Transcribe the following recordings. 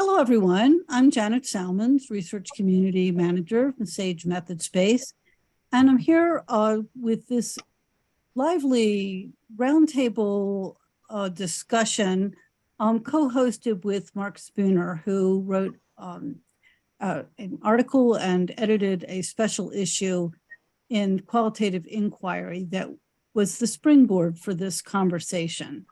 Hello, everyone. I'm Janet Salmons, Research Community Manager from Sage Methodspace, and I'm here with this lively roundtable discussion co-hosted with Marc Spooner, who wrote an article and edited a special issue in Qualitative Inquiry that was the springboard for this conversation.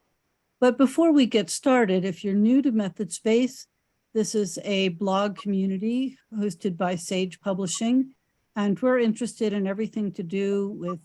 But before we get started, if you're new to Methodspace, this is a blog community hosted by Sage Publishing, and we're interested in everything to do with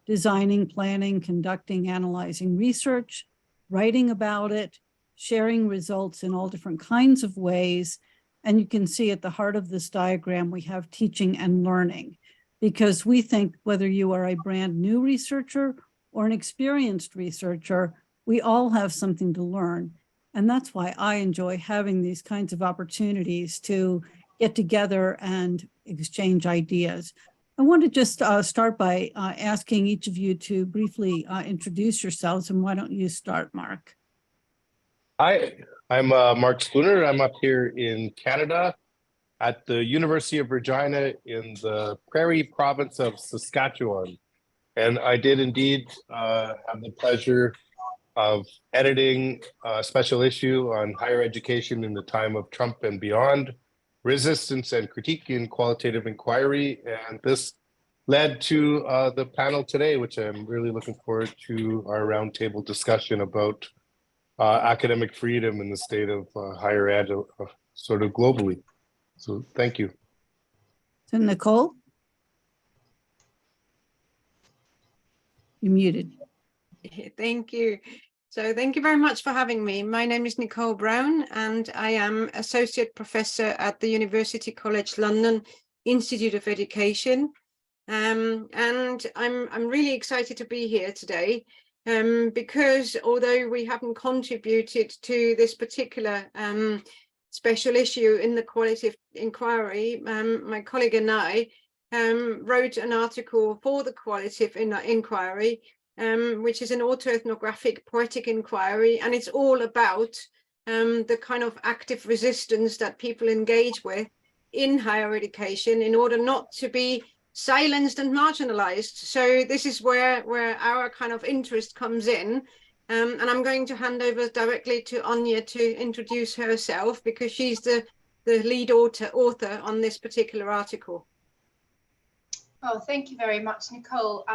designing, planning, conducting, analyzing research, writing about it, sharing results in all different kinds of ways. And you can see at the heart of this diagram, we have teaching and learning, because we think whether you are a brand new researcher or an experienced researcher, we all have something to learn. And that's why I enjoy having these kinds of opportunities to get together and exchange ideas. I want to just start by asking each of you to briefly introduce yourselves. And why don't you start, Marc? Hi, I'm Marc Spooner. I'm up here in Canada at the University of Regina in the Prairie province of Saskatchewan. And I did indeed have the pleasure of editing a special issue on higher education in the time of Trump and beyond, resistance and critique in qualitative inquiry. And this led to the panel today, which I'm really looking forward to our roundtable discussion about academic freedom in the state of higher ed sort of globally. So thank you. So Nicole? You're muted. Thank you. So thank you very much for having me. My name is Nicole Brown, and I am Associate Professor at the University College London Institute of Education. And I'm really excited to be here today because although we haven't contributed to this particular special issue in the Qualitative Inquiry, my colleague and I wrote an article for the Qualitative Inquiry, which is an autoethnographic poetic inquiry, and it's all about the kind of active resistance that people engage with in higher education in order not to be silenced and marginalized. So this is where our kind of interest comes in, and I'm going to hand over directly to Áine to introduce herself, because she's the lead author on this particular article. Oh, thank you very much, Nicole.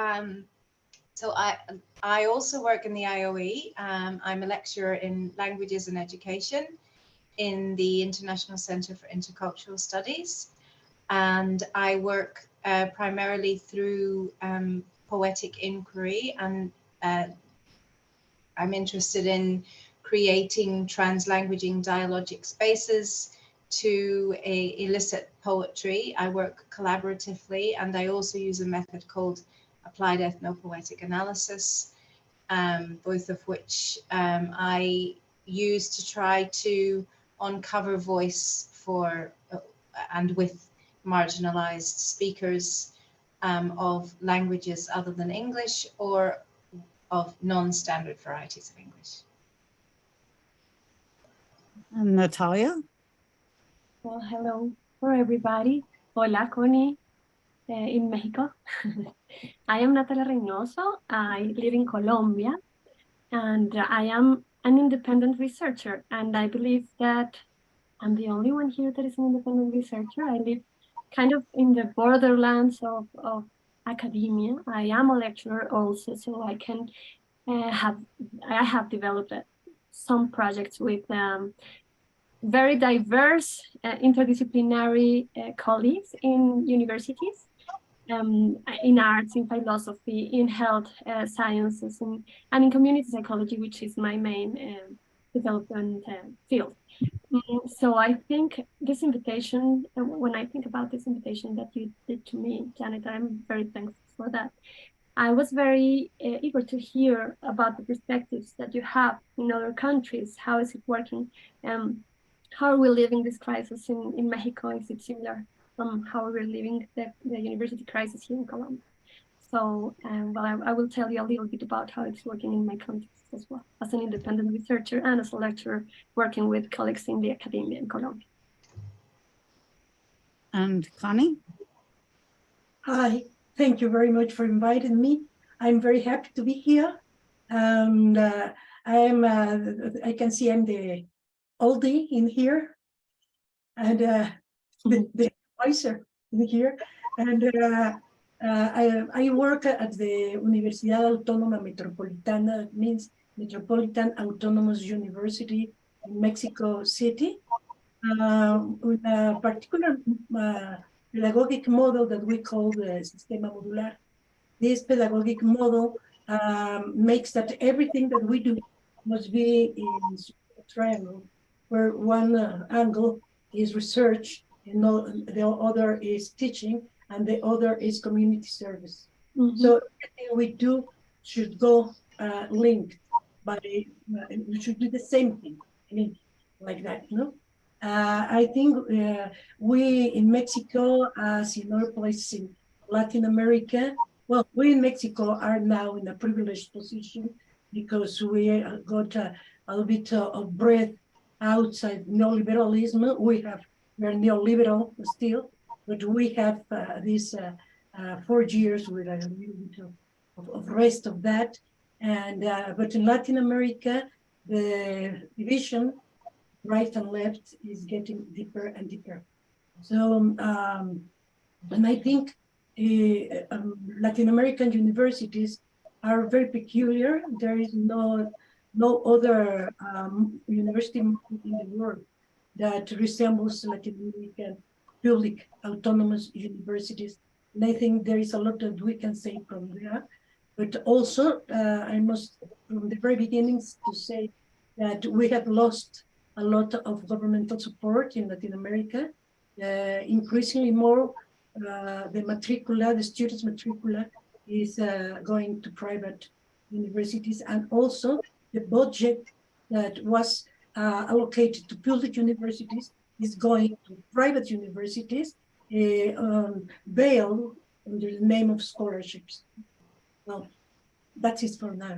So I also work in the IOE. I'm a lecturer in languages and education in the International Center for Intercultural Studies. And I work primarily through poetic inquiry, and I'm interested in creating translanguaging dialogic spaces to elicit poetry. I work collaboratively, and I also use a method called applied ethnopoetic analysis, both of which I use to try to uncover voice for and with marginalized speakers of languages other than English or of non-standard varieties of English. And Natalia? Well, hello for everybody. Hola, Connie. In Mexico. I am Natalia Reinoso. I live in Colombia, and I am an independent researcher, and I believe that I'm the only one here that is an independent researcher. I live kind of in the borderlands of academia. I am a lecturer also, so I can I have developed some projects with very diverse interdisciplinary colleagues in universities. In arts, in philosophy, in health sciences, and in community psychology, which is my main development field. So I think this invitation, when I think about this invitation that you did to me, Janet, I'm very thankful for that. I was very eager to hear about the perspectives that you have in other countries. How is it working? How are we living this crisis in Mexico? Is it similar from how we're living the university crisis here in Colombia? So, well, I will tell you a little bit about how it's working in my context as well, as an independent researcher and as a lecturer working with colleagues in the academia in Colombia. And Connie? Hi, thank you very much for inviting me. I'm very happy to be here. And I can see I'm the oldie in here and the wiser in here. And I work at the Universidad Autónoma Metropolitana, it means Metropolitan Autonomous University in Mexico City, with a particular pedagogic model that we call the Sistema Modular. This pedagogic model makes that everything that we do must be in a triangle, where one angle is research, and the other is teaching, and the other is community service. Mm-hmm. So everything we do should go linked by, we should do the same thing. I mean, like that, you know? I think we in Mexico, as in other places in Latin America, well, we in Mexico are now in a privileged position because we got a little bit of breath outside neoliberalism. We're neoliberal still, but we have these 4 years with a little bit of rest of that. And but in Latin America, the division right and left is getting deeper and deeper. So, and I think Latin American universities are very peculiar. There is no other university in the world that resembles Latin American public autonomous universities. And I think there is a lot that we can say from there. But also, I must, from the very beginnings, to say that we have lost a lot of governmental support in Latin America. Increasingly more, the students' matricula is going to private universities, and also the budget that was allocated to public universities is going to private universities, veiled under the name of scholarships. Well, that's it for now.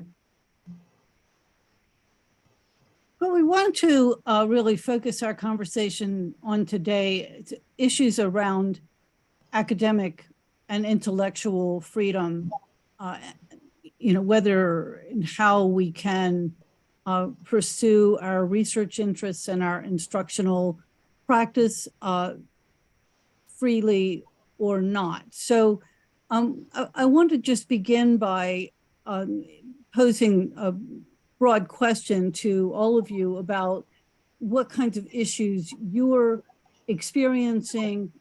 What we want to really focus our conversation on today, issues around academic and intellectual freedom, you know, whether and how we can pursue our research interests and our instructional practice freely or not. So I want to just begin by posing a broad question to all of you about what kinds of issues you're experiencing,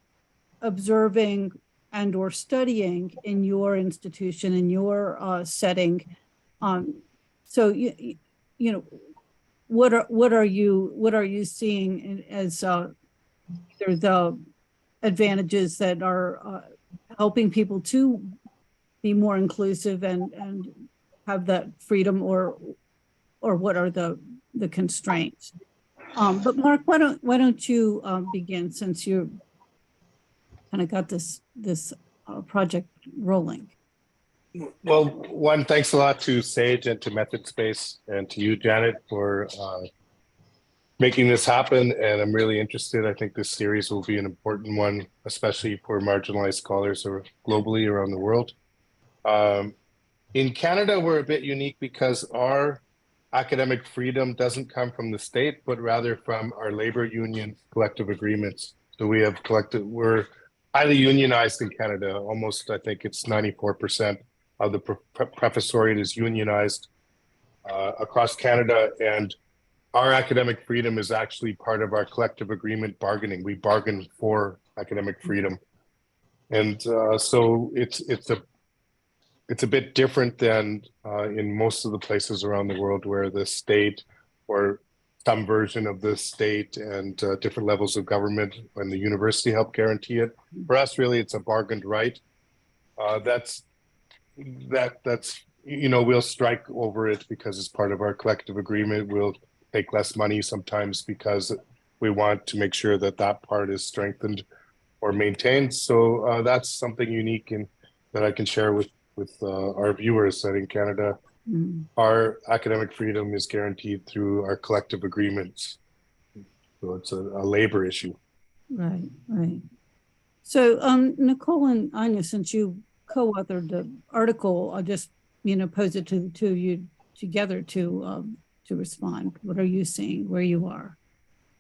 observing, and or studying in your institution, in your setting. So you know, what are you seeing as either the advantages that are helping people to be more inclusive and have that freedom, or what are the constraints? But Marc, why don't you begin, since you kind of got this project rolling? Well, one, thanks a lot to Sage and to Methodspace and to you, Janet, for making this happen. And I'm really interested. I think this series will be an important one, especially for marginalized scholars or globally around the world. In Canada, we're a bit unique because our academic freedom doesn't come from the state, but rather from our labor union collective agreements. So we're highly unionized in Canada. Almost, I think it's 94% of the professoriate is unionized across Canada. And our academic freedom is actually part of our collective agreement bargaining. We bargain for academic freedom. And so it's a bit different than in most of the places around the world where the state or some version of the state and different levels of government and the university help guarantee it. For us, really, it's a bargained right. That's you know, we'll strike over it because it's part of our collective agreement. We'll take less money sometimes because we want to make sure that that part is strengthened or maintained. So that's something unique and that I can share with with our viewers that in Canada, our academic freedom is guaranteed through our collective agreements. So it's a labor issue. Right, right. So, Nicole and Áine, since you co-authored the article, I'll just, pose it to the two of you together to respond. What are you seeing where you are?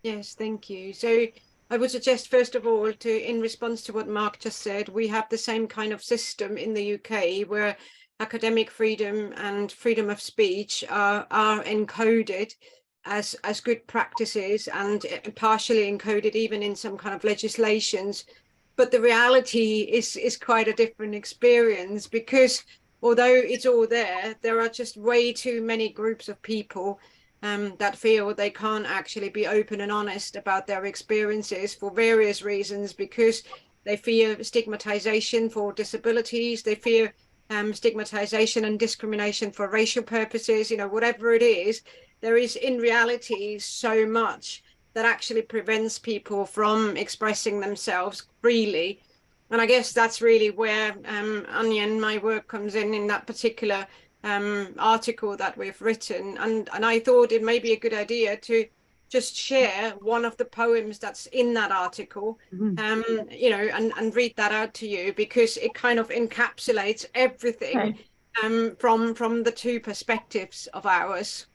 Yes, thank you. So I would suggest, first of all, in response to what Marc just said, we have the same kind of system in the UK where academic freedom and freedom of speech are encoded as good practices and partially encoded even in some kind of legislations. But the reality is quite a different experience, because although it's all there are just way too many groups of people that feel they can't actually be open and honest about their experiences for various reasons, because they fear stigmatization for disabilities, they fear stigmatization and discrimination for racial purposes, whatever it is, there is in reality so much that actually prevents people from expressing themselves freely. And I guess that's really where Áine and my work comes in that particular article that we've written. And I thought it may be a good idea to just share one of the poems that's in that article, and read that out to you, because it kind of encapsulates everything from the two perspectives of ours.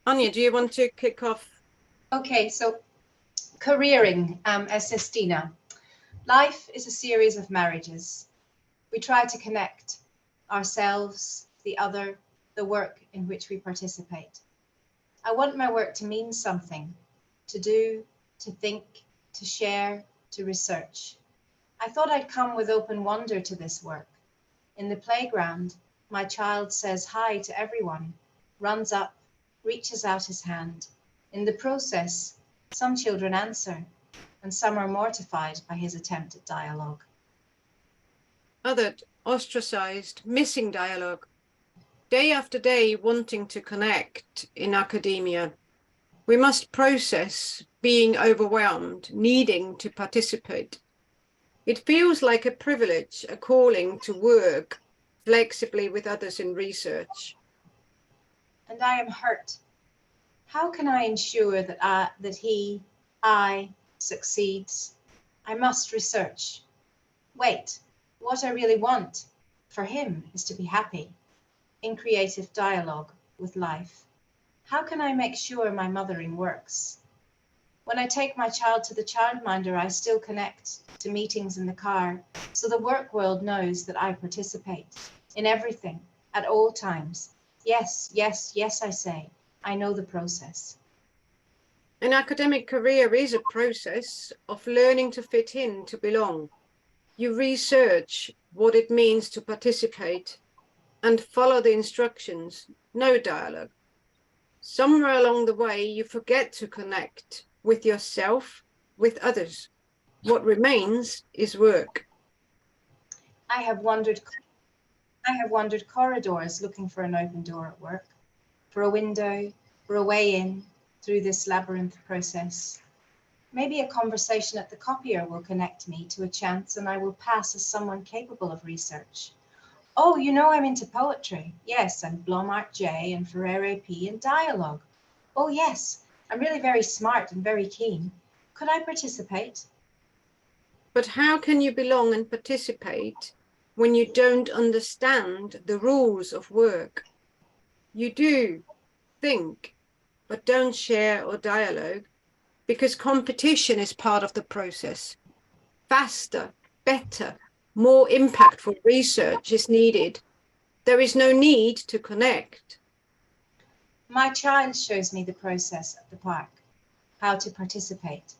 Áine, do you want to kick off? Okay, so careering as Sestina. Life is a series of marriages. We try to connect ourselves, the other, the work in which we participate. I want my work to mean something, to do, to think, to share, to research. I thought I'd come with open wonder to this work. In the playground, my child says hi to everyone, runs up, reaches out his hand. In the process, some children answer, and some are mortified by his attempt at dialogue. Othered, ostracized, missing dialogue. Day after day wanting to connect in academia. We must process being overwhelmed, needing to participate. It feels like a privilege, a calling to work flexibly with others in research. And I am hurt. How can I ensure that I succeeds? I must research. Wait, what I really want for him is to be happy in creative dialogue with life. How can I make sure my mothering works? When I take my child to the childminder, I still connect to meetings in the car, so the work world knows that I participate in everything at all times. Yes, yes, yes, I say. I know the process. An academic career is a process of learning to fit in, to belong. You research what it means to participate and follow the instructions, no dialogue. Somewhere along the way, you forget to connect with yourself, with others. What remains is work. I have wandered corridors looking for an open door at work, for a window, for a way in through this labyrinth process. Maybe a conversation at the copier will connect me to a chance and I will pass as someone capable of research. Oh, I'm into poetry. Yes, and Blomart J and Ferrere P and dialogue. Oh yes, I'm really very smart and very keen. Could I participate? But how can you belong and participate when you don't understand the rules of work? You do think, but don't share or dialogue, because competition is part of the process. Faster, better, more impactful research is needed. There is no need to connect. My child shows me the process at the park, how to participate.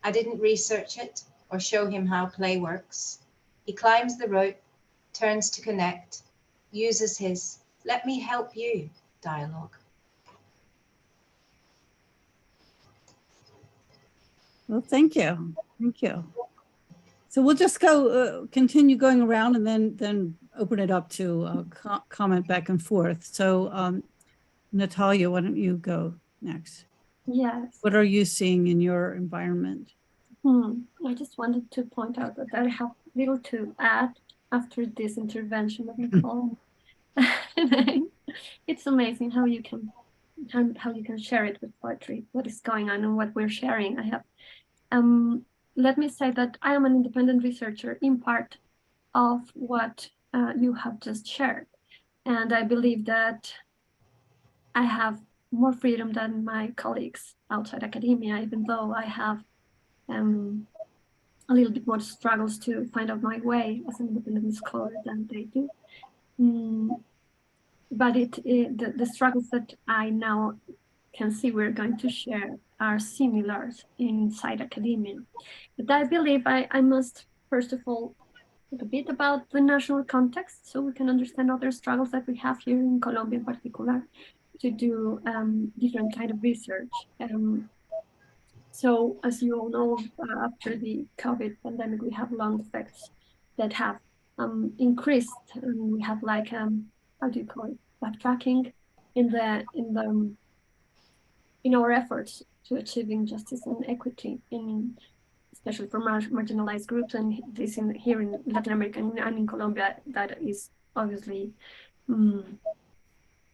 I didn't research it or show him how play works. He climbs the rope, turns to connect, uses his "let me help you" dialogue. Well, thank you. Thank you. So we'll just continue going around and then open it up to comment back and forth. So Natalia, why don't you go next? Yes. What are you seeing in your environment? I just wanted to point out that I have little to add. after this intervention of Nicole. It's amazing how you can share it with poetry, what is going on and what we're sharing. Let me say that I am an independent researcher in part of what you have just shared. And I believe that I have more freedom than my colleagues outside academia, even though I have a little bit more struggles to find out my way as an independent scholar than they do. But the struggles that I now can see we're going to share are similar inside academia. But I believe I must, first of all, talk a bit about the national context so we can understand other struggles that we have here in Colombia in particular to do different kind of research. So as you all know, after the COVID pandemic, we have long effects that have increased, and we have like how do you call it, backtracking in our efforts to achieving justice and equity, especially for marginalized groups, and this here in Latin America and in Colombia, that is obviously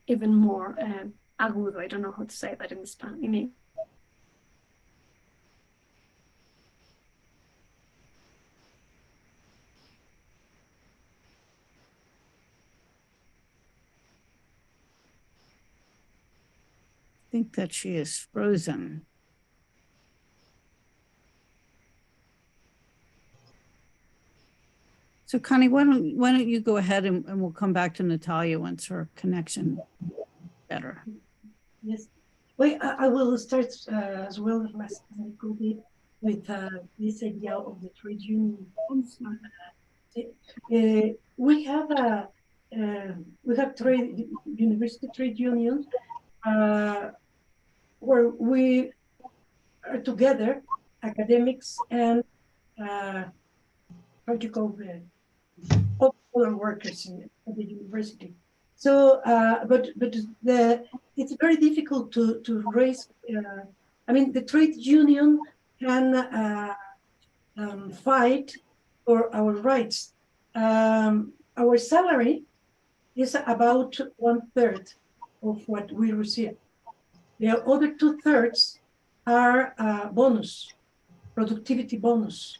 even more agudo. I don't know how to say that in Spanish. I think that she is frozen. So Connie, why don't you go ahead and we'll come back to Natalia once her connection better. Yes. Well, I will start as well as Nicole did with this idea of the trade union. We have university trade unions where we are together, academics and how do you call it, other workers at the university. So, but it's very difficult to raise. I mean, the trade union can fight for our rights. Our salary is about 1/3 of what we receive. The other 2/3 are bonus, productivity bonus.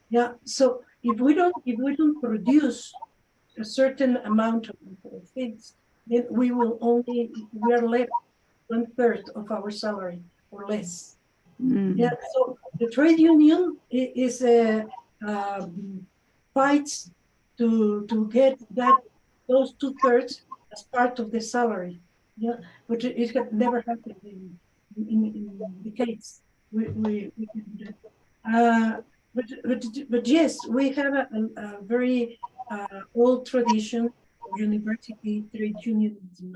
Yeah. So if we don't produce a certain amount of things, then we are left 1/3 of our salary or less. Yeah. So the trade union is fights to get those 2/3 as part of the salary. Yeah, but it had never happened in the case. We can do that. But yes, we have a very old tradition of university trade unionism.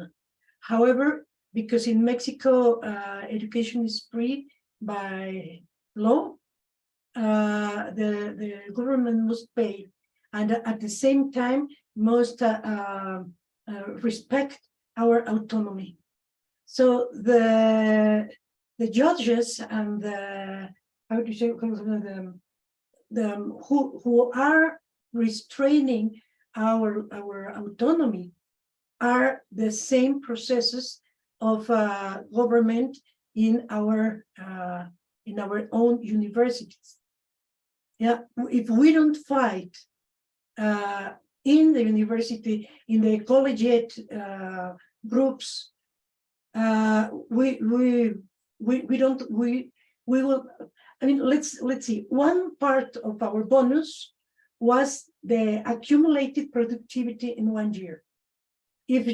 However, because in Mexico education is free by law, the government must pay, and at the same time must respect our autonomy. So the judges and the how do you say who are restraining our autonomy are the same processes of government in our own universities. Yeah, if we don't fight in the university, in the collegiate groups, we will. I mean, let's see. One part of our bonus was the accumulated productivity in 1 year. If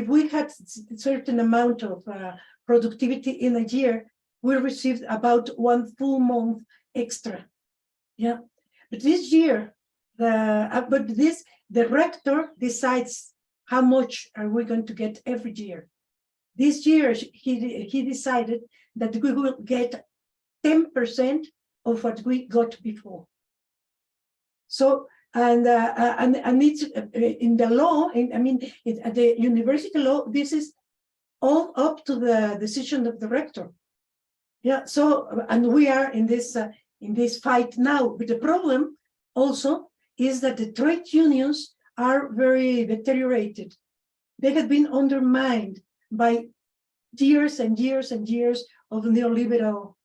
we had a certain amount of productivity in a year, we received about 1 full month extra. Yeah, but this year, the rector decides how much are we going to get every year. This year, he decided that we will get 10% of what we got before. So and it's in the law. At the university law, this is all up to the decision of the rector. Yeah. So and we are in this fight now. But the problem also is that the trade unions are very deteriorated. They have been undermined by years and years and years of neoliberal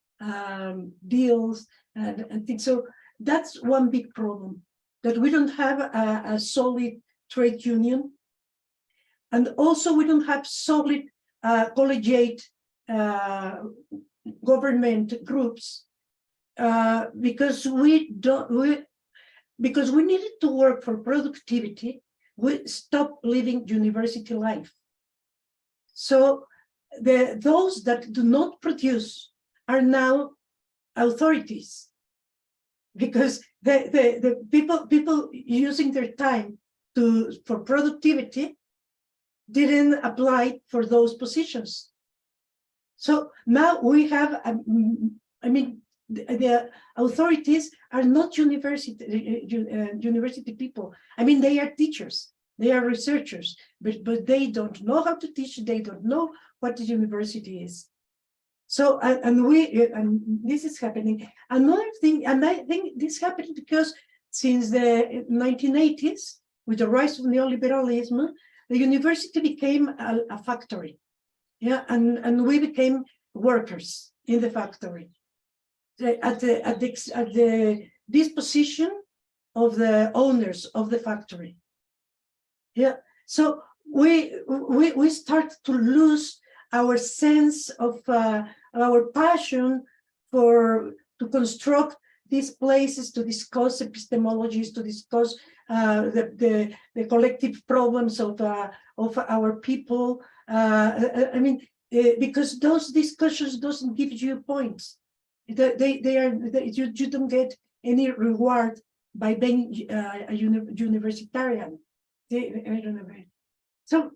deals and things. So that's one big problem, that we don't have a solid trade union. And also we don't have solid collegiate government groups because we needed to work for productivity. We stopped living university life. So those that do not produce are now authorities, because the people using their time for productivity didn't apply for those positions. So now we have, I mean, the authorities are not university people. I mean, they are teachers, they are researchers, but they don't know how to teach. They don't know what the university is. So, and this is happening. Another thing, and I think this happened because since the 1980s, with the rise of neoliberalism, the university became a factory. Yeah, and we became workers in the factory at the disposition of the owners of the factory. Yeah, so we start to lose our sense of our passion to construct these places, to discuss epistemologies, to discuss the collective problems of our people. I mean, because those discussions doesn't give you points. You don't get any reward by being a universitarian. I don't know. So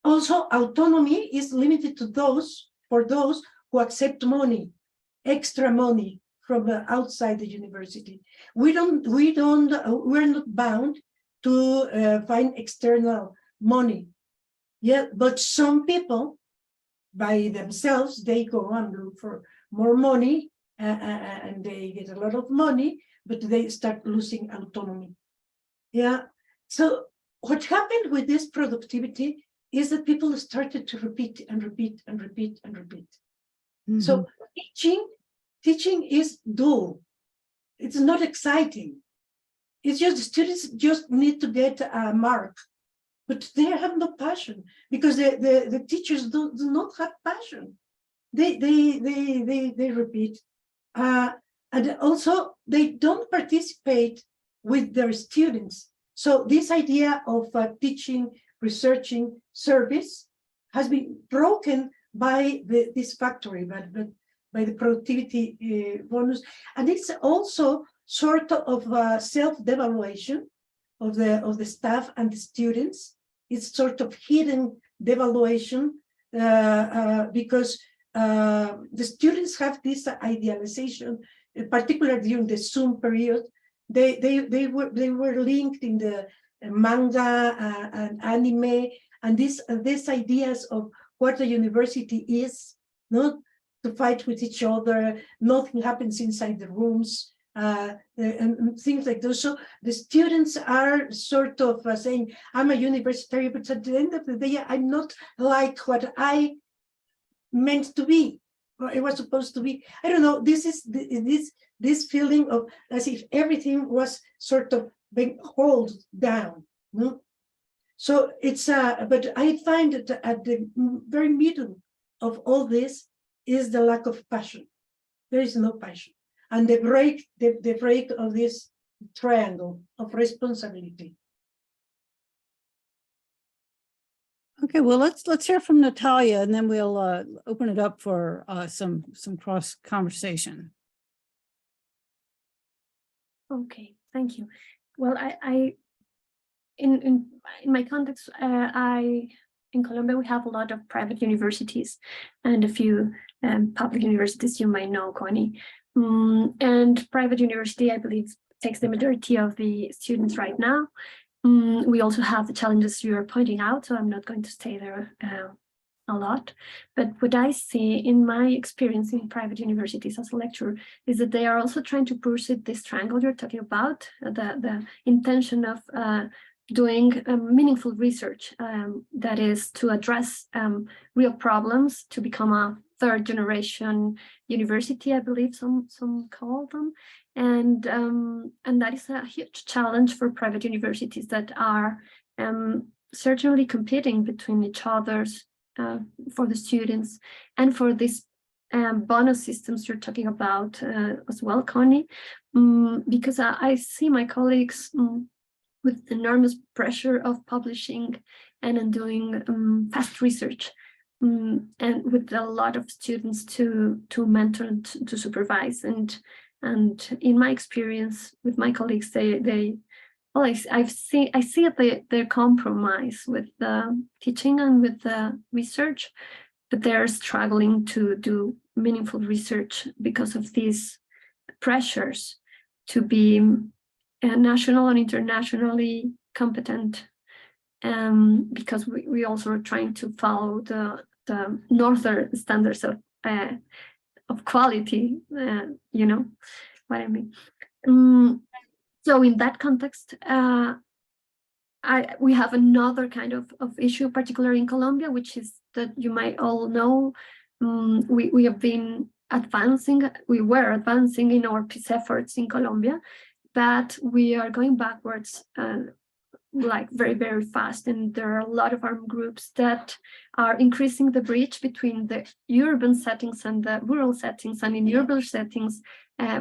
also autonomy is limited to for those who accept money, extra money from outside the university. We're not bound to find external money. Yeah, but some people, by themselves, they go and look for more money, and they get a lot of money, but they start losing autonomy. Yeah. So what happened with this productivity is that people started to repeat and repeat and repeat and repeat. Mm-hmm. So teaching is dull. It's not exciting. It's just the students just need to get a mark, but they have no passion because the teachers do not have passion. They repeat, and also they don't participate with their students. So this idea of teaching, researching, service has been broken by this factory, by the productivity bonus, and it's also sort of self-devaluation of the staff and the students. It's sort of hidden devaluation because the students have this idealization, particularly during the Zoom period. They were linked in the manga and anime, and these ideas of what a university is, not to fight with each other, nothing happens inside the rooms, and things like those. So the students are sort of saying, I'm a university, but at the end of the day, I'm not like what I meant to be, or it was supposed to be. I don't know, this is this feeling of as if everything was sort of being held down. No? So it's, but I find that at the very middle of all this is the lack of passion. There is no passion. And the break of this triangle of responsibility. Okay, well, let's hear from Natalia, and then we'll open it up for some cross conversation. Okay, thank you. Well, I in my context, in Colombia we have a lot of private universities and a few public universities. You might know, Connie. And private university, I believe, takes the majority of the students right now. We also have the challenges you are pointing out, so I'm not going to stay there a lot. But what I see in my experience in private universities as a lecturer is that they are also trying to pursue this triangle you're talking about, the intention of doing meaningful research that is to address real problems, to become a third generation university, I believe some call them. And that is a huge challenge for private universities that are certainly competing between each other's for the students and for these bonus systems you're talking about as well, Connie, because I see my colleagues with enormous pressure of publishing and doing fast research, and with a lot of students to mentor and to supervise. And in my experience with my colleagues, I see their compromise with the teaching and with the research, but they're struggling to do meaningful research because of these pressures to be national and internationally competent, because we also are trying to follow the northern standards of quality, you know what I mean. So in that context, we have another kind of issue, particularly in Colombia, which is that you might all know, we have been advancing, we were advancing in our peace efforts in Colombia, but we are going backwards like very, very fast. And there are a lot of armed groups that are increasing the bridge between the urban settings and the rural settings. And in urban settings,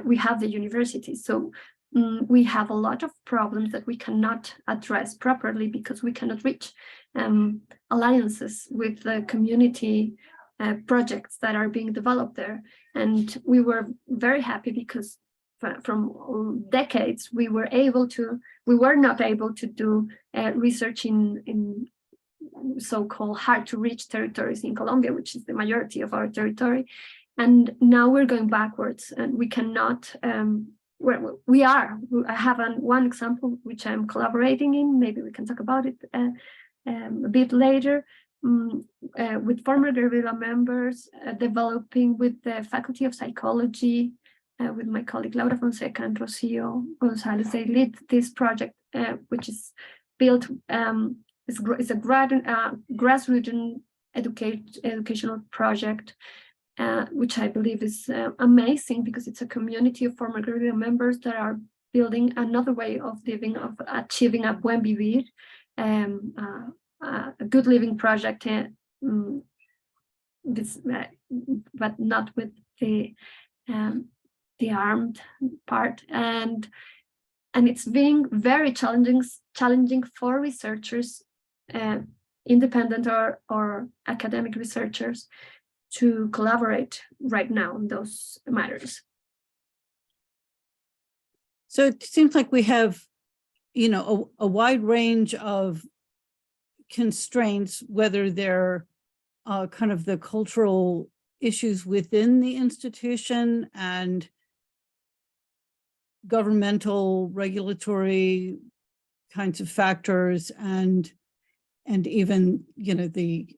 we have the universities. So we have a lot of problems that we cannot address properly because we cannot reach alliances with the community projects that are being developed there. And we were very happy because from decades we were not able to do research in so-called hard to reach territories in Colombia, which is the majority of our territory. And now we're going backwards, and we cannot I have one example which I'm collaborating in, maybe we can talk about it a bit later, with former guerrilla members, developing with the Faculty of Psychology, with my colleague Laura Fonseca and Rocio Gonzalez. They lead this project, which is built, it's a grassroots educational project, which I believe is amazing because it's a community of former guerrilla members that are building another way of living, of achieving a buen vivir, a good living project, but not with the armed part, and it's being very challenging for researchers, independent or academic researchers, to collaborate right now on those matters. So it seems like we have, a wide range of constraints, whether they're kind of the cultural issues within the institution and governmental regulatory kinds of factors, and even the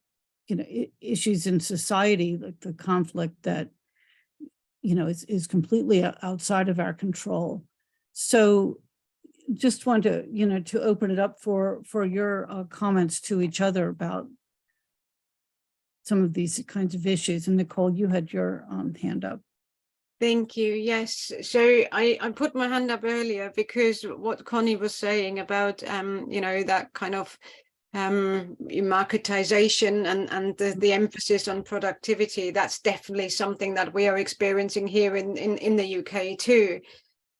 issues in society, like the conflict that is completely outside of our control. So just want to to open it up for your comments to each other about some of these kinds of issues. And Nicole, you had your hand up. Thank you. Yes. So I put my hand up earlier because what Connie was saying about, that kind of marketization and the emphasis on productivity, that's definitely something that we are experiencing here in the UK too.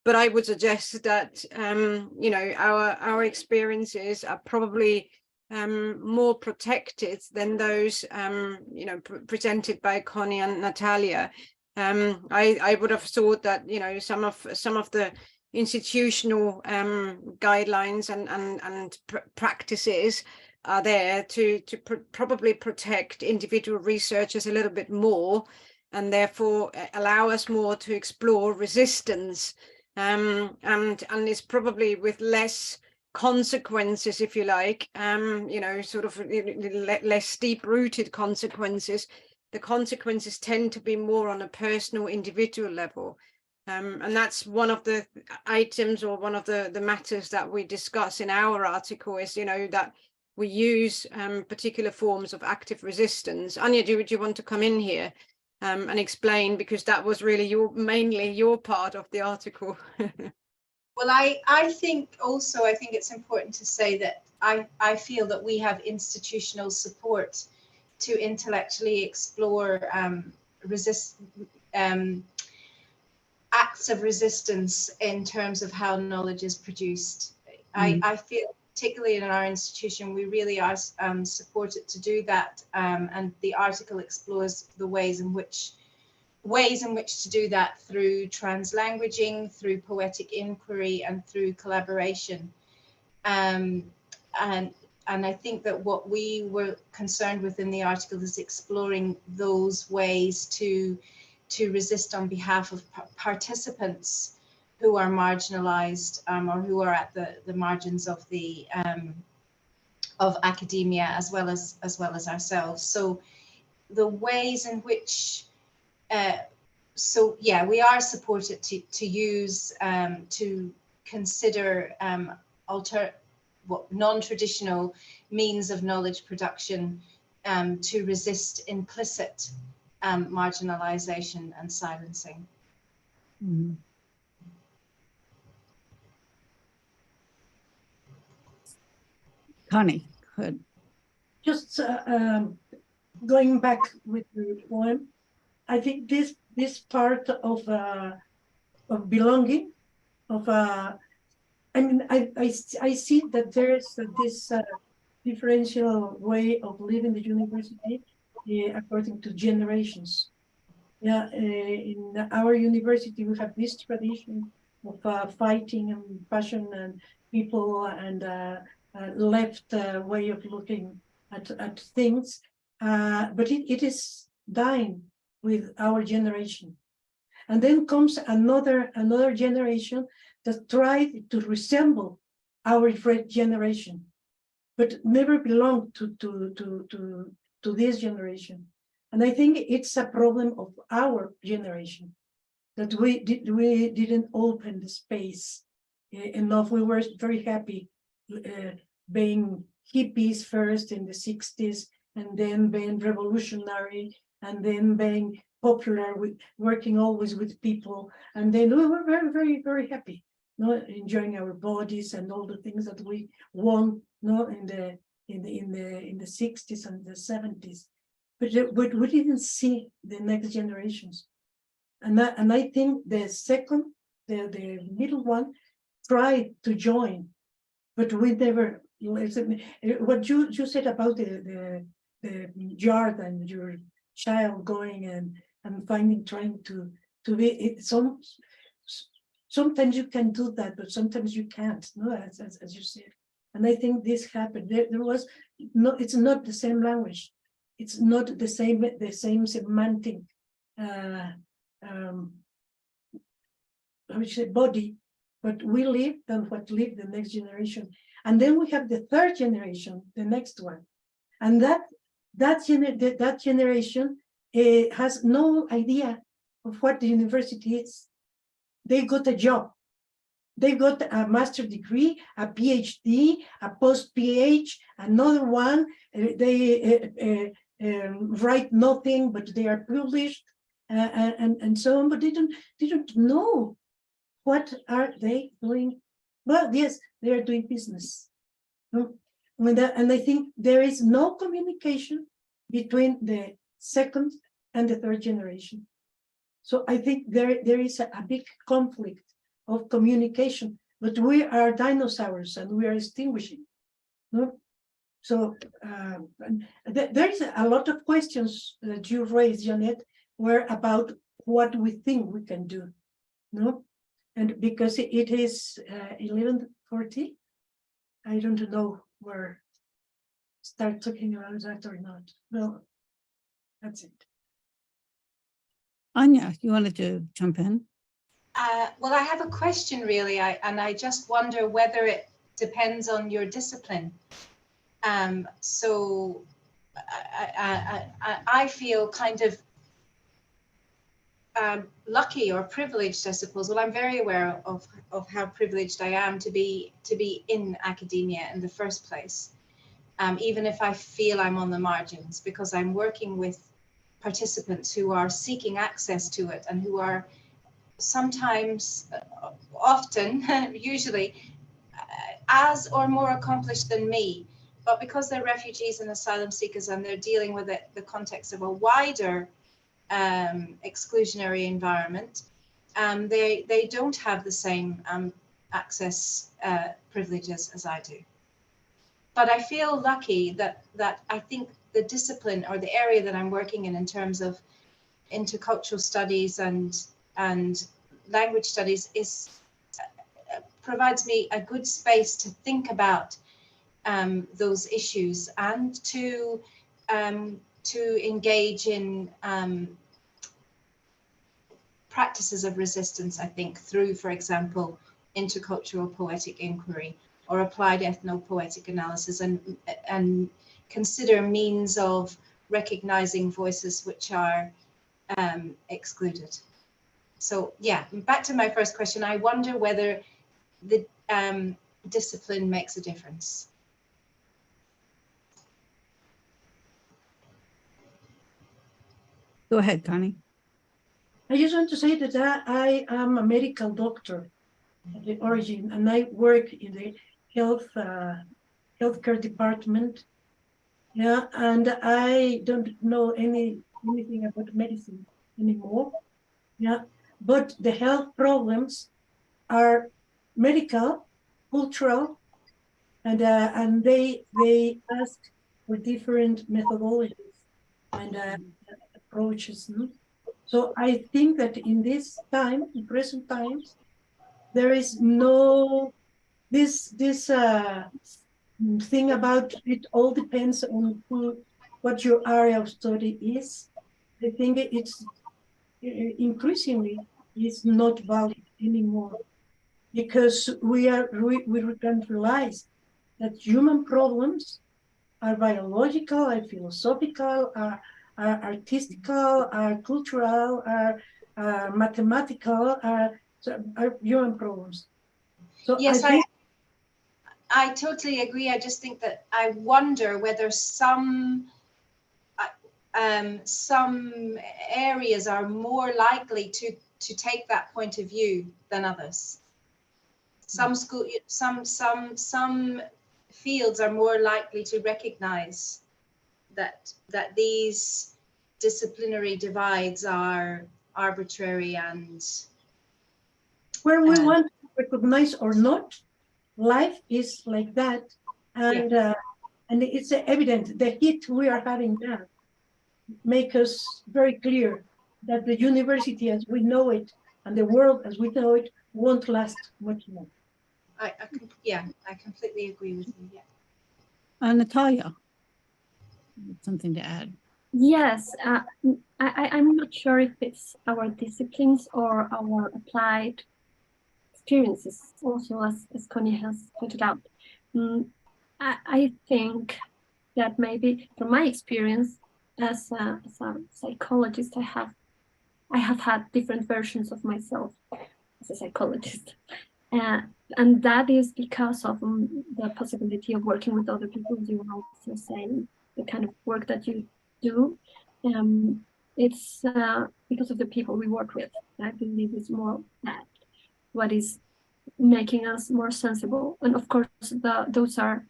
But I would suggest that, our experiences are probably more protected than those, presented by Connie and Natalia. I would have thought that, some of the institutional guidelines and practices are there to probably protect individual researchers a little bit more, and therefore allow us more to explore resistance, and it's probably with less consequences, if you like, sort of less deep-rooted consequences. The consequences tend to be more on a personal, individual level. And that's one of the items, or one of the matters that we discuss in our article, is, that we use particular forms of active resistance. Áine, do you want to come in here and explain, because that was really mainly your part of the article? Well, I think it's important to say that I feel that we have institutional support to intellectually explore acts of resistance in terms of how knowledge is produced. I feel, particularly in our institution, we really are supported to do that, and the article explores the ways in which to do that through translanguaging, through poetic inquiry, and through collaboration. And I think that what we were concerned with in the article is exploring those ways to resist on behalf of participants who are marginalized, or who are at the margins of the of academia, as well as ourselves. So the ways in which we are supported to use to consider non-traditional means of knowledge production to resist implicit marginalization and silencing. Mhm. Connie, good. Just going back with the poem, I think this part of belonging, I see that there is this differential way of living the university according to generations. Yeah, in our university we have this tradition of fighting and passion and people and left way of looking at things, but it is dying with our generation. And then comes another generation that tried to resemble our generation, but never belonged to this generation. And I think it's a problem of our generation, that we didn't open the space enough. We were very happy being hippies first in the 60s, and then being revolutionary, and then being popular, with working always with people, and then we were very, very, very happy, enjoying our bodies and all the things that we won, in the 60s and the 70s, but we didn't see the next generations, and I think the middle one tried to join, but we never. What you said about the yard and your child going and trying to be it. Sometimes you can do that, but sometimes you can't. As you said, and I think this happened. There was no. It's not the same language. It's not the same semantic. Body, but we live and what live the next generation, and then we have the third generation, the next one, and that generation has no idea of what the university is. They got a job, they got a master's degree, a PhD, a post-PH, another one. They write nothing, but they are published, and so on. But they don't know what are they doing. Well, yes, they are doing business. And I think there is no communication between the second and the third generation. So I think there is a big conflict of communication, but we are dinosaurs and we are extinguishing. So there is a lot of questions that you raised, Janet, were about what we think we can do. And because it is 11:40, I don't know where start talking about that or not. Well, that's it. Áine, you wanted to jump in? Well, I have a question really, and I just wonder whether depends on your discipline. So I feel kind of lucky or privileged, I suppose. Well, I'm very aware of how privileged I am to be in academia in the first place, even if I feel I'm on the margins, because I'm working with participants who are seeking access to it and who are sometimes, often, usually, as or more accomplished than me. But because they're refugees and asylum seekers and they're dealing with the context of a wider exclusionary environment, they don't have the same access privileges as I do. But I feel lucky that I think the discipline or the area that I'm working in terms of intercultural studies and language studies provides me a good space to think about those issues and to engage in practices of resistance, I think, through, for example, intercultural poetic inquiry or applied ethno-poetic analysis, and consider means of recognizing voices which are excluded. So yeah, back to my first question, I wonder whether the discipline makes a difference. Go ahead, Connie. I just want to say that I am a medical doctor at the origin, and I work in the healthcare department. Yeah, and I don't know anything about medicine anymore. Yeah, but the health problems are medical, cultural, and they ask for different methodologies and approaches. No? So I think that in this time, in present times, there is no this thing about it all depends on what your area of study is. I think it's increasingly is not valid anymore, because we can realize that human problems are biological, are philosophical, are artistical, are cultural, are mathematical, are human problems. So yes, I think I totally agree. I just think that I wonder whether some areas are more likely to take that point of view than others. Some fields are more likely to recognize that these disciplinary divides are arbitrary and where we want to recognize or not, life is like that, and yeah. And it's evident the heat we are having now make us very clear that the university as we know it and the world as we know it won't last much more. I completely agree with you. Yeah. Natalia, something to add. Yes, I'm not sure if it's our disciplines or our applied experiences, also as Connie has pointed out. I think that maybe from my experience as a psychologist, I have had different versions of myself as a psychologist. And that is because of the possibility of working with other people. You were also saying the kind of work that you do. It's because of the people we work with. I believe it's more that what is making us more sensible. And of course, those are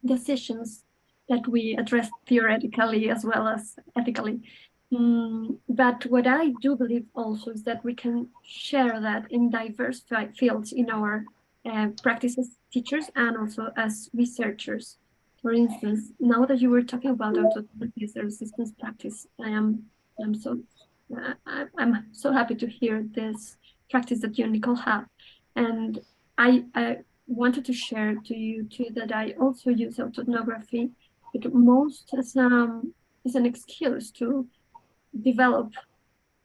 decisions that we address theoretically as well as ethically. But what I do believe also is that we can share that in diverse fields in our practice as teachers and also as researchers. For instance, now that you were talking about autonomous resistance practice, I'm so happy to hear this practice that you and Nicole have. And I wanted to share to you too that I also use autoethnography, but most as an excuse to develop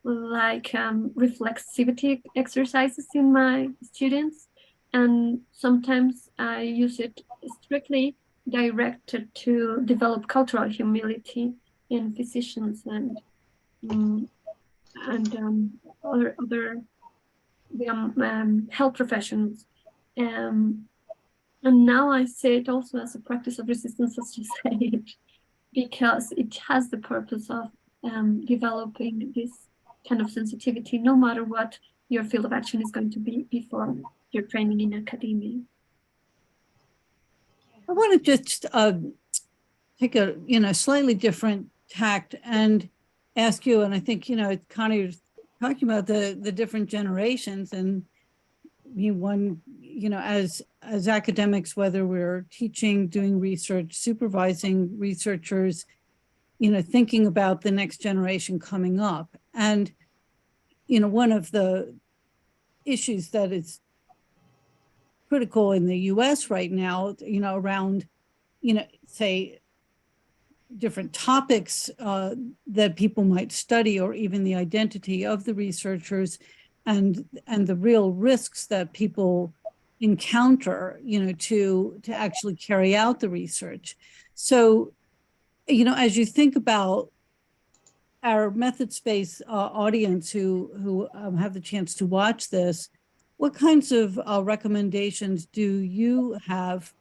like reflexivity exercises in my students and sometimes I use it strictly directed to develop cultural humility in physicians and other health professionals. And now I say it also as a practice of resistance, as you said, because it has the purpose of developing this kind of sensitivity, no matter what your field of action is going to be before your training in academia. I want to just take a slightly different tact and ask you, and I think it's kind of talking about the different generations, and one as academics, whether we're teaching, doing research, supervising researchers, thinking about the next generation coming up. And one of the issues that is critical in the US right now, around say different topics that people might study, or even the identity of the researchers and the real risks that people encounter, to actually carry out the research. So, as you think about our Methodspace audience who have the chance to watch this, what kinds of recommendations do you have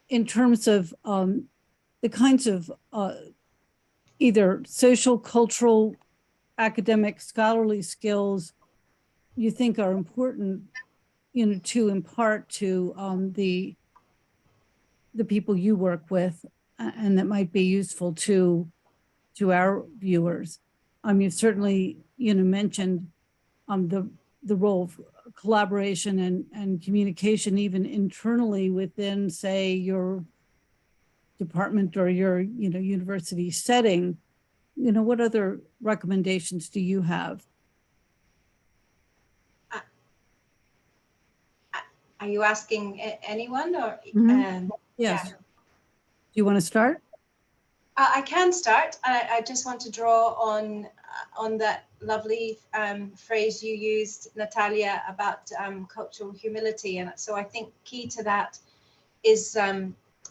in terms of the kinds of either social, cultural, academic, scholarly skills you think are important, to impart to the people you work with, and that might be useful to our viewers? You've certainly, mentioned the role of collaboration and communication, even internally within, say, your department or your, university setting. What other recommendations do you have? Are you asking anyone, or? Yes. Do you want to start? I can start. I just want to draw on that lovely phrase you used, Natalia, about cultural humility. And so I think key to that is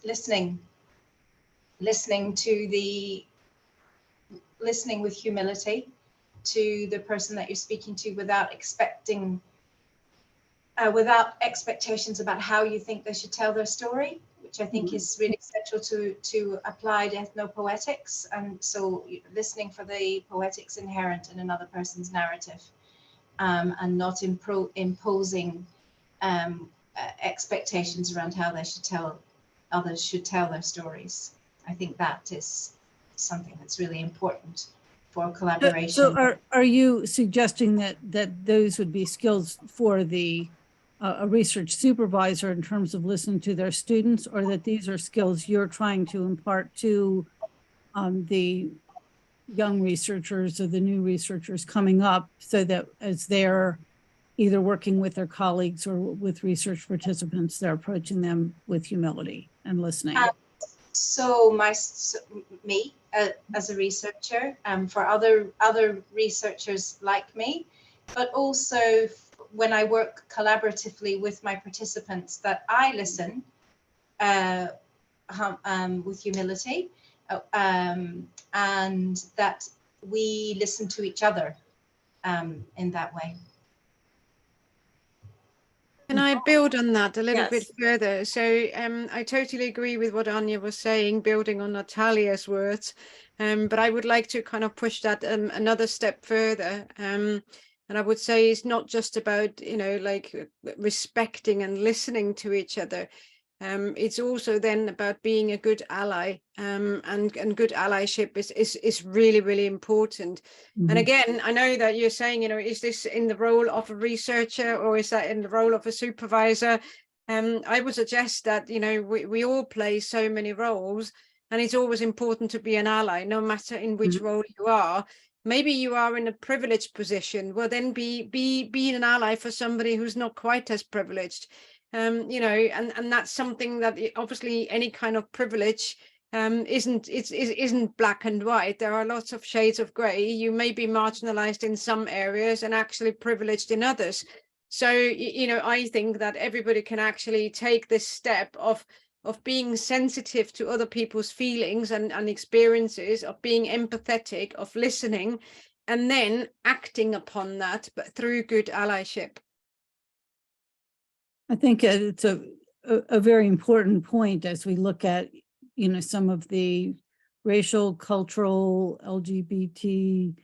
listening with humility to the person that you're speaking to, without expectations about how you think they should tell their story, which I think is really central to applied ethnopoetics. And so listening for the poetics inherent in another person's narrative, and not imposing expectations around how others should tell their stories. I think that is something that's really important for collaboration. So are you suggesting that those would be skills for a research supervisor in terms of listening to their students, or that these are skills you're trying to impart to the young researchers or the new researchers coming up, so that as they're either working with their colleagues or with research participants, they're approaching them with humility and listening? So me as a researcher, for other researchers like me, but also when I work collaboratively with my participants, that I listen with humility, and that we listen to each other in that way. Can I build on that a little bit Yes. further? So I totally agree with what Áine was saying, building on Natalia's words, but I would like to kind of push that another step further. And I would say it's not just about, like respecting and listening to each other. It's also then about being a good ally, and good allyship is really, really important. Mm-hmm. And again, I know that you're saying, is this in the role of a researcher, or is that in the role of a supervisor? I would suggest that, we all play so many roles, and it's always important to be an ally, no matter in which role you are. Maybe you are in a privileged position. Well, then be an ally for somebody who's not quite as privileged. And that's something that obviously any kind of privilege isn't black and white. There are lots of shades of grey. You may be marginalized in some areas and actually privileged in others. So, you know, I think that everybody can actually take this step of being sensitive to other people's feelings and experiences, of being empathetic, of listening, and then acting upon that, but through good allyship. I think it's a very important point as we look at, you know, some of the racial, cultural, LGBT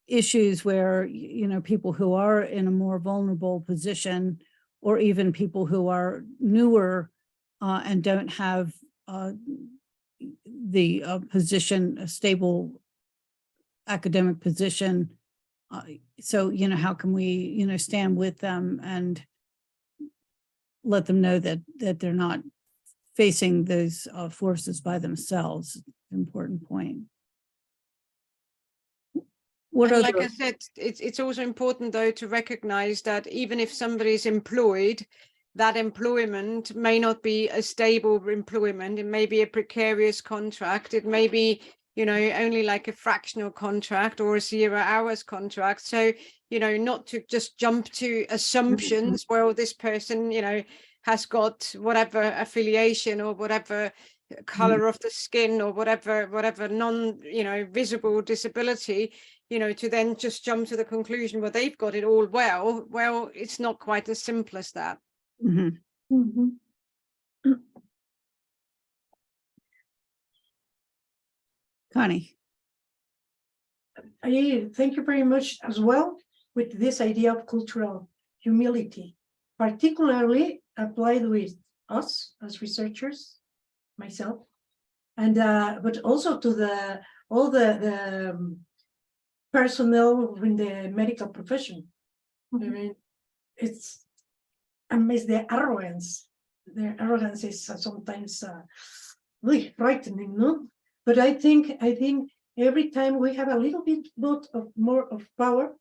issues where, you know, people who are in a more vulnerable position, or even people who are newer and don't have the position, a stable academic position. So, you know, how can we, you know, stand with them and let them know that they're not facing those forces by themselves? Important point. What And other? like I said, it's also important though to recognize that even if somebody is employed, that employment may not be a stable employment. It may be a precarious contract. It may be, you know, only like a fractional contract or a 0 hours contract. So, you know, not to just jump to assumptions. Well, this person, you know, has got whatever affiliation or whatever color of the skin or whatever non, you know, visible disability, you know, to then just jump to the conclusion, well, they've got it all well, it's not quite as simple as that. Mm-hmm. Mm-hmm. Connie. Thank you very much as well with this idea of cultural humility, particularly applied with us as researchers, myself, and but also to all the personnel in the medical profession. I mean, it's amazing, the arrogance. Their arrogance is sometimes really frightening, no? But I think every time we have a little bit more of power,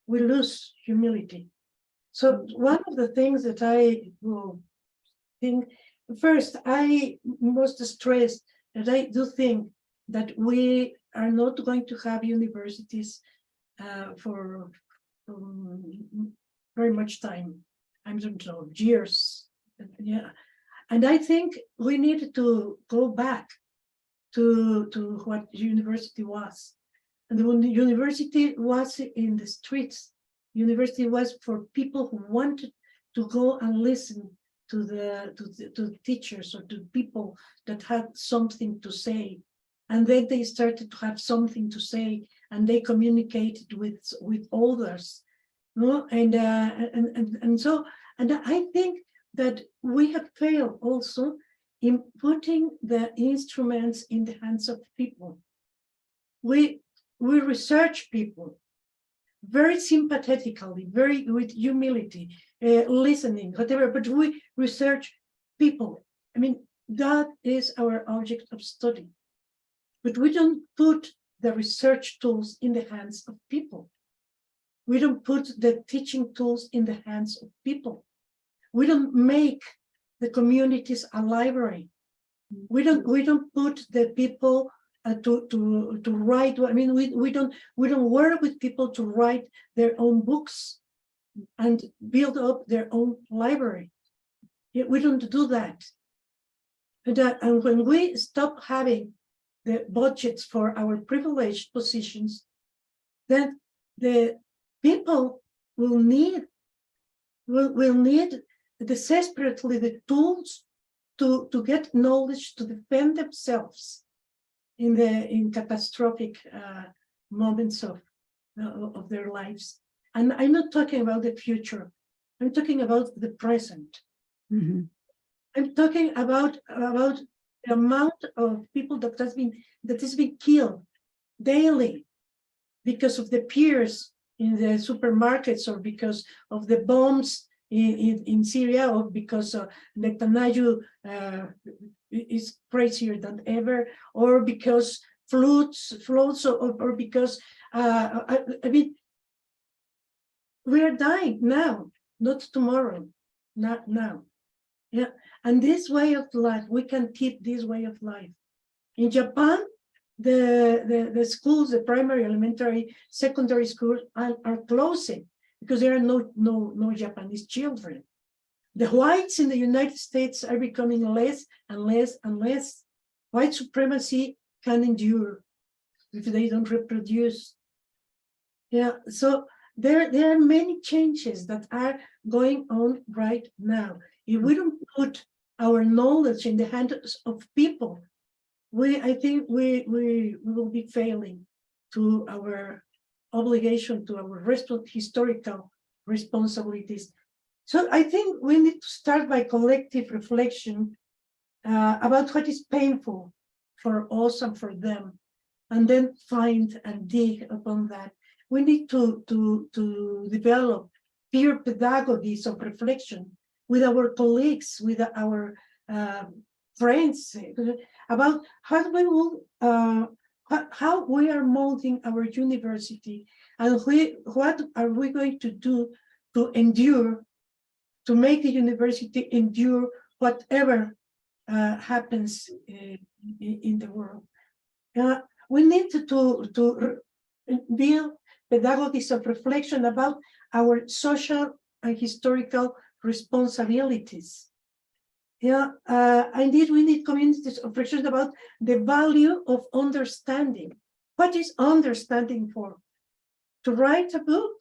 we lose humility. So one of the things that I will think, first, I must stress that I do think that we are not going to have universities for very much time. I don't know, years. Yeah. And I think we need to go back to what university was. And when the university was in the streets, university was for people who wanted to go and listen to the teachers or to people that had something to say. And then they started to have something to say, and they communicated with others. No? And I think that we have failed also in putting the instruments in the hands of people. We research people very sympathetically, very with humility, listening, whatever, but we research people. I mean, that is our object of study. But we don't put the research tools in the hands of people. We don't put the teaching tools in the hands of people. We don't make the communities a library. We don't put the people to write. I mean, we don't work with people to write their own books and build up their own library. We don't do that. And when we stop having the budgets for our privileged positions, then the people will need desperately the tools to get knowledge to defend themselves in catastrophic moments of their lives. And I'm not talking about the future. I'm talking about the present. Mm-hmm. I'm talking about the amount of people that has been killed daily because of the peers in the supermarkets, or because of the bombs in Syria, or because Netanyahu is crazier than ever, or because floods, or because I mean, we are dying now, not tomorrow, not now. Yeah, and this way of life, we can keep this way of life. In Japan, the schools, the primary, elementary, secondary schools are closing because there are no Japanese children. The whites in the United States are becoming less and less and less. White supremacy can endure if they don't reproduce. Yeah, so there are many changes that are going on right now. If we don't put our knowledge in the hands of people, I think we will be failing to our obligation, to our historical responsibilities. So I think we need to start by collective reflection about what is painful for us and for them, and then find and dig upon that. We need to develop peer pedagogies of reflection with our colleagues, with our friends, about how we will how we are molding our university, and what are we going to do to endure, to make the university endure whatever happens in the world. We need to build pedagogies of reflection about our social and historical responsibilities. Indeed, we need communities of reflection about the value of understanding. What is understanding for? To write a book,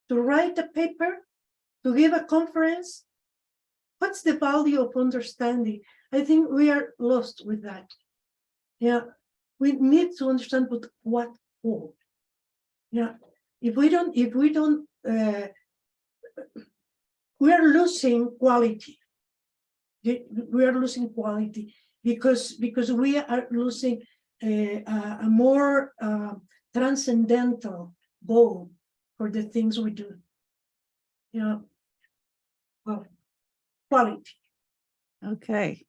to write a paper, to give a conference? What's the value of understanding? I think we are lost with that. We need to understand what for. If we don't, we are losing quality. We are losing quality because we are losing a more transcendental goal for the things we do. Well, quality. Okay.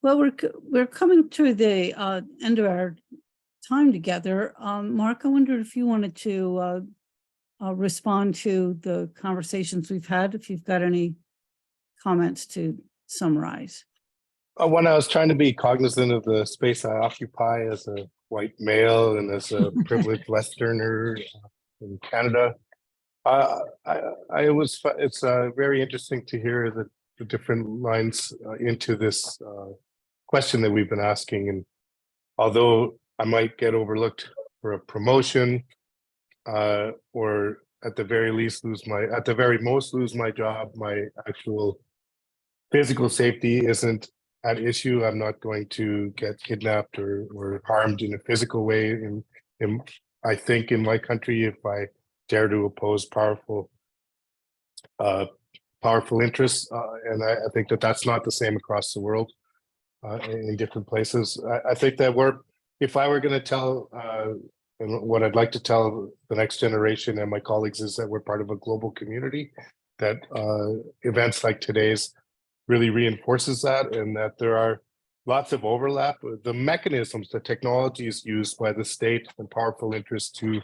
Well, we're coming to the end of our time together. Marc, I wondered if you wanted to respond to the conversations we've had, if you've got any comments to summarize. When I was trying to be cognizant of the space I occupy as a white male and as a privileged Westerner in Canada, it's very interesting to hear the different lines into this question that we've been asking. And although I might get overlooked for a promotion, or at the very least lose my job, my actual physical safety isn't at issue. I'm not going to get kidnapped or harmed in a physical way. I think in my country, if I dare to oppose powerful interests, and I think that that's not the same across the world in different places. I think that if I were going to tell, and what I'd like to tell the next generation and my colleagues is that we're part of a global community, that events like today's really reinforces that, and that there are lots of overlap. The mechanisms, the technologies used by the state and powerful interests to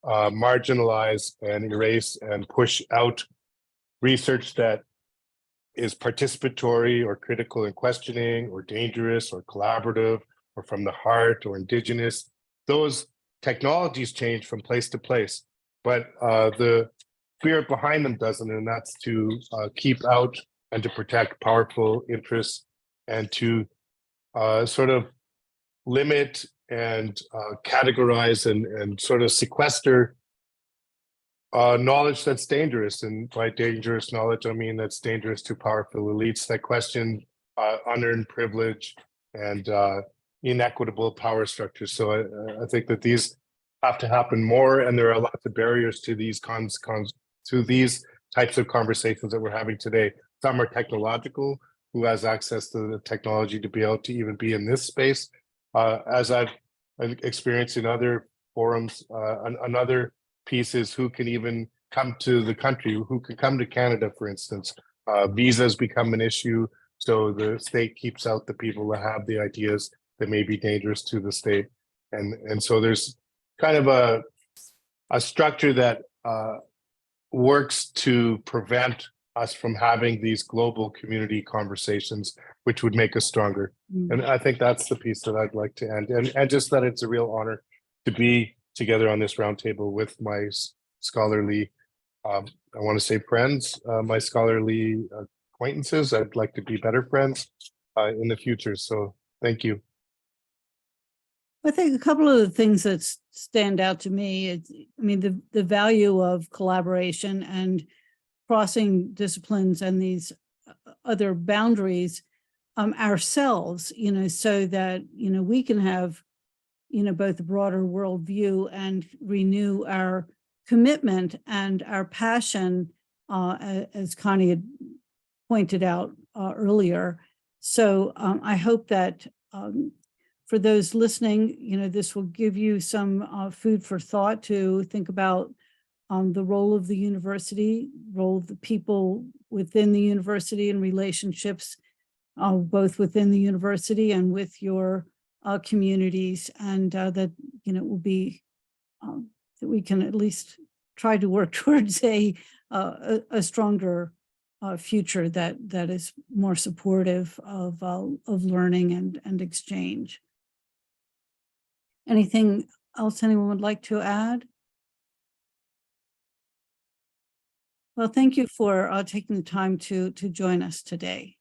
marginalize and erase and push out research that is participatory or critical and questioning or dangerous or collaborative or from the heart or indigenous, those technologies change from place to place, but the spirit behind them doesn't, and that's to keep out and to protect powerful interests and to sort of limit and categorize and sort of sequester knowledge that's dangerous. And by dangerous knowledge, I mean that's dangerous to powerful elites that question unearned privilege and inequitable power structures. So I think that these have to happen more, and there are lots of barriers to these to these types of conversations that we're having today. Some are technological, who has access to the technology to be able to even be in this space. As I've experienced in other forums, another piece is who can even come to the country, who can come to Canada, for instance. Visas become an issue, so the state keeps out the people that have the ideas that may be dangerous to the state. And so there's kind of a structure that works to prevent us from having these global community conversations, which would make us stronger. And I think that's the piece that I'd like to end. And just that it's a real honor to be together on this roundtable with my scholarly I want to say friends, my scholarly acquaintances. I'd like to be better friends in the future. So thank you. I think a couple of the things that stand out to me is, I mean, the value of collaboration and crossing disciplines and these other boundaries ourselves, you know, so that, you know, we can have, you know, both a broader worldview and renew our commitment and our passion, as Connie had pointed out earlier. So I hope that for those listening, you know, this will give you some food for thought to think about the role of the university, role of the people within the university and relationships, both within the university and with your communities, and that, you know, it will be that we can at least try to work towards a stronger future that is more supportive of learning and exchange. Anything else anyone would like to add? Well, thank you for taking the time to join us today.